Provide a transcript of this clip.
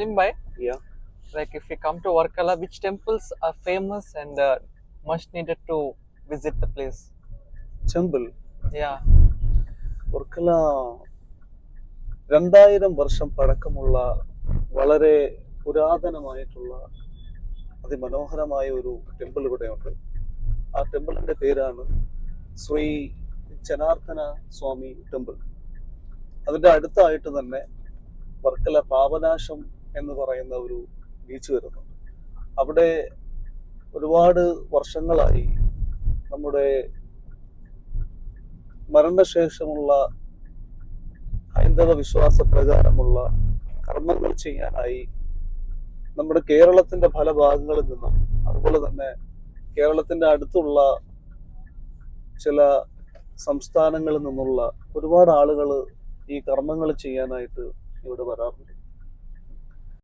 By Yeah. like if you come to Varkala, which temples are famous and much needed to visit the place? Temple. Yeah. Varkala 2000 വർഷം പഴക്കമുള്ള വളരെ പുരാതനമായിട്ടുള്ള അതിമനോഹരമായ ഒരു temple ഇവിടെയുണ്ട്. ആ ടെമ്പിളിന്റെ പേരാണ് ശ്രീ ജനാർദ്ദന സ്വാമി ടെമ്പിൾ. അതിന്റെ അടുത്തായിട്ട് തന്നെ വർക്കല പാപനാശം എന്ന് പറയുന്ന ഒരു ബീച്ച് വരുന്നുണ്ട്. അവിടെ ഒരുപാട് വർഷങ്ങളായി നമ്മുടെ മരണശേഷമുള്ള ഹൈന്ദവ വിശ്വാസ പ്രകാരമുള്ള കർമ്മങ്ങൾ ചെയ്യാനായി നമ്മുടെ കേരളത്തിന്റെ പല ഭാഗങ്ങളിൽ നിന്നും അതുപോലെ തന്നെ കേരളത്തിന്റെ അടുത്തുള്ള ചില സംസ്ഥാനങ്ങളിൽ നിന്നുള്ള ഒരുപാട് ആളുകൾ ഈ കർമ്മങ്ങൾ ചെയ്യാനായിട്ട് ഇവിടെ വരാറുണ്ട്.